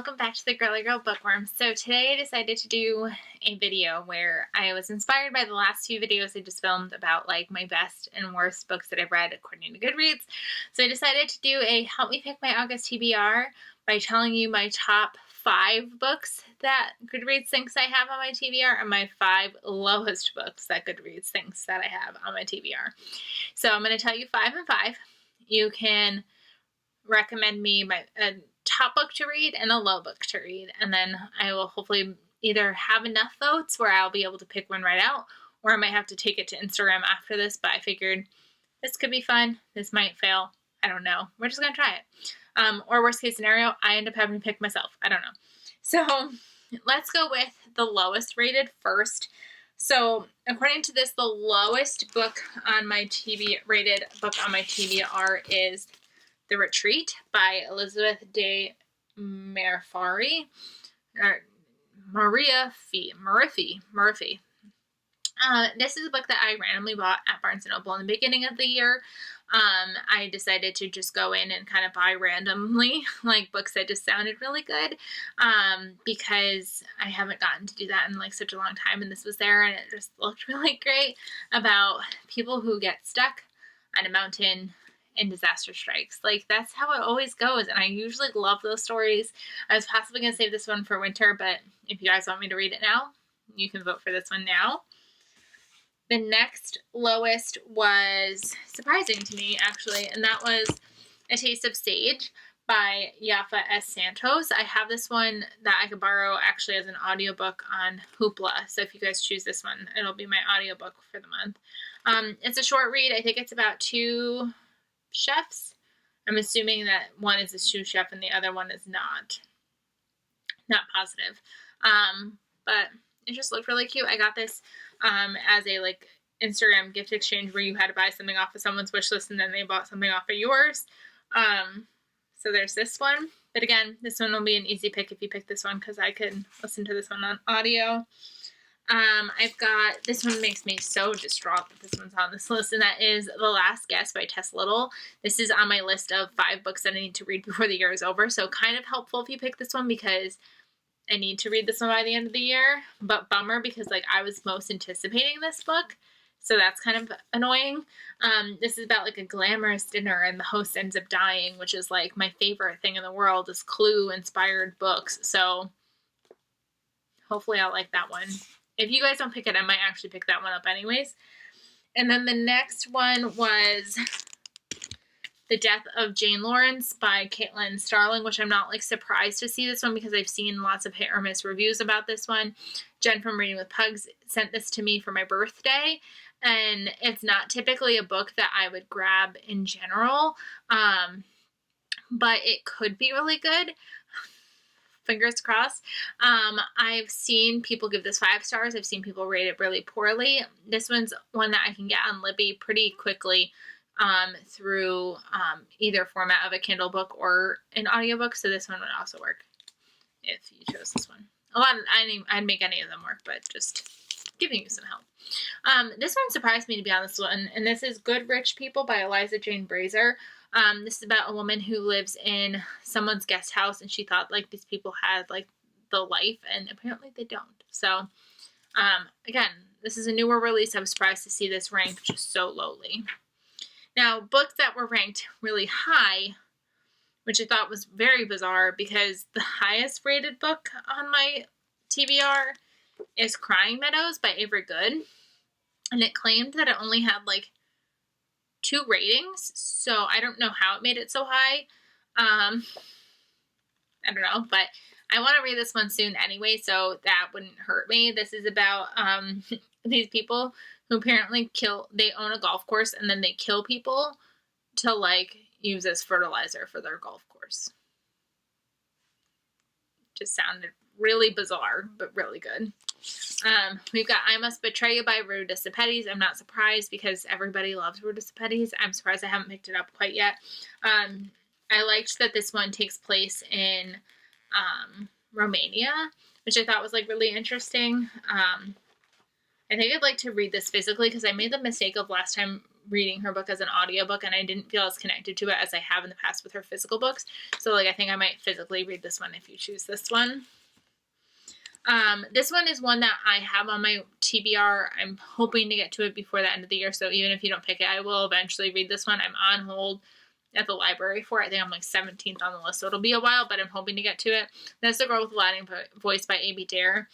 welcome back to the Girly Girl Bookworm. So today I decided to do a video where I was inspired by the last few videos I just filmed about like my best and worst books that I've read according to Goodreads. So I decided to do a help me pick my August TBR by telling you my top 5 books that Goodreads thinks I have on my TBR and my 5 lowest books that Goodreads thinks that I have on my TBR. So I'm going to tell you 5 and 5. You can recommend me my top book to read and a low book to read, and then I will hopefully either have enough votes where I'll be able to pick one right out, or I might have to take it to Instagram after this, but I figured this could be fun. This might fail. I don't know. We're just going to try it. Or worst case scenario, I end up having to pick myself. I don't know. So let's go with the lowest rated first. So according to this, the lowest book on my rated book on my TBR is The Retreat by Elizabeth de Marifari, or Murphy. This is a book that I randomly bought at Barnes & Noble in the beginning of the year. I decided to just go in and kind of buy randomly, like books that just sounded really good, because I haven't gotten to do that in like such a long time, and this was there, and it just looked really great about people who get stuck on a mountain and disaster strikes. Like, that's how it always goes, and I usually love those stories. I was possibly going to save this one for winter, but if you guys want me to read it now, you can vote for this one now. The next lowest was surprising to me, actually, and that was A Taste of Sage by Yafa S. Santos. I have this one that I could borrow actually as an audiobook on Hoopla, so if you guys choose this one, it'll be my audiobook for the month. It's a short read. I think it's about 2 chefs. I'm assuming that one is a sous chef and the other one is not positive. But it just looked really cute. I got this as a like Instagram gift exchange where you had to buy something off of someone's wish list and then they bought something off of yours. So there's this one. But again, this one will be an easy pick if you pick this one because I could listen to this one on audio. I've got, this one makes me so distraught that this one's on this list, and that is The Last Guest by Tess Little. This is on my list of 5 books that I need to read before the year is over, so kind of helpful if you pick this one because I need to read this one by the end of the year, but bummer because like I was most anticipating this book, so that's kind of annoying. This is about like a glamorous dinner and the host ends up dying, which is like my favorite thing in the world is Clue-inspired books, so hopefully I'll like that one. If you guys don't pick it, I might actually pick that one up anyways. And then the next one was The Death of Jane Lawrence by Caitlin Starling, which I'm not like surprised to see this one because I've seen lots of hit or miss reviews about this one. Jen from Reading with Pugs sent this to me for my birthday, and it's not typically a book that I would grab in general, but it could be really good. Fingers crossed. I've seen people give this 5 stars. I've seen people rate it really poorly. This one's one that I can get on Libby pretty quickly through either format of a Kindle book or an audiobook, so this one would also work if you chose this one. I'd make any of them work, but just giving you some help. This one surprised me to be on this one, and this is Good Rich People by Eliza Jane Brazier. This is about a woman who lives in someone's guest house, and she thought like these people had like the life, and apparently they don't. So, again, this is a newer release. I was surprised to see this ranked just so lowly. Now, books that were ranked really high, which I thought was very bizarre because the highest rated book on my TBR is Crying Meadows by Avery Good, and it claimed that it only had like 2 ratings, so I don't know how it made it so high. I don't know, but I want to read this one soon anyway, so that wouldn't hurt me. This is about these people who apparently they own a golf course and then they kill people to like use as fertilizer for their golf course. Just sounded really bizarre, but really good. We've got I Must Betray You by Rue Dissipetis. I'm not surprised because everybody loves Rue Dissipetis. I'm surprised I haven't picked it up quite yet. I liked that this one takes place in Romania, which I thought was like really interesting. I think I'd like to read this physically because I made the mistake of last time reading her book as an audiobook, and I didn't feel as connected to it as I have in the past with her physical books. So like I think I might physically read this one if you choose this one. This one is one that I have on my TBR. I'm hoping to get to it before the end of the year, so even if you don't pick it, I will eventually read this one. I'm on hold at the library for it. I think I'm like 17th on the list, so it'll be a while, but I'm hoping to get to it. That's The Girl with the Latin Voice by A.B. Dare.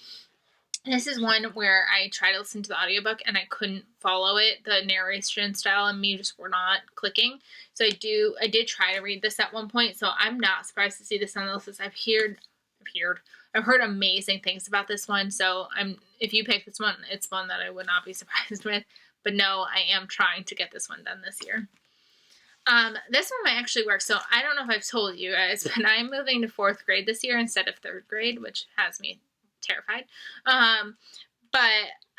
This is one where I tried to listen to the audiobook and I couldn't follow it. The narration style and me just were not clicking. So I did try to read this at one point, so I'm not surprised to see this on the list. I've heard amazing things about this one, so if you pick this one, it's one that I would not be surprised with. But no, I am trying to get this one done this year. This one might actually work. So I don't know if I've told you guys, but I'm moving to 4th grade this year instead of 3rd grade, which has me terrified. But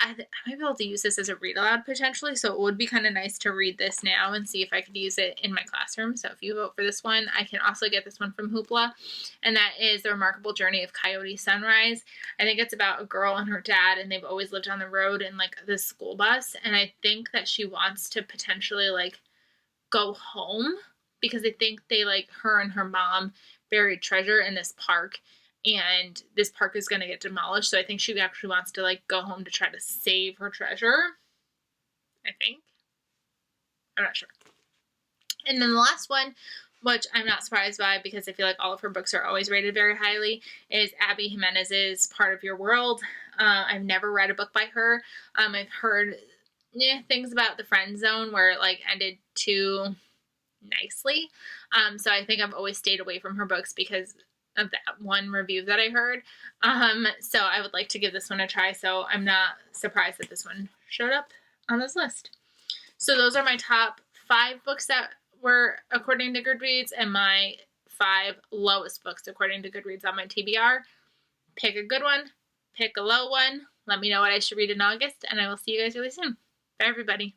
I might be able to use this as a read aloud potentially. So it would be kind of nice to read this now and see if I could use it in my classroom. So if you vote for this one, I can also get this one from Hoopla. And that is The Remarkable Journey of Coyote Sunrise. I think it's about a girl and her dad, and they've always lived on the road in like this school bus. And I think that she wants to potentially like go home because I think they like her and her mom buried treasure in this park, and this park is going to get demolished. So I think she actually wants to like go home to try to save her treasure. I think. I'm not sure. And then the last one, which I'm not surprised by because I feel like all of her books are always rated very highly, is Abby Jimenez's Part of Your World. I've never read a book by her. I've heard things about The Friend Zone where it like ended too nicely. So I think I've always stayed away from her books because of that one review that I heard. So I would like to give this one a try. So I'm not surprised that this one showed up on this list. So those are my top 5 books that were according to Goodreads and my 5 lowest books according to Goodreads on my TBR. Pick a good one, pick a low one. Let me know what I should read in August, and I will see you guys really soon. Bye, everybody.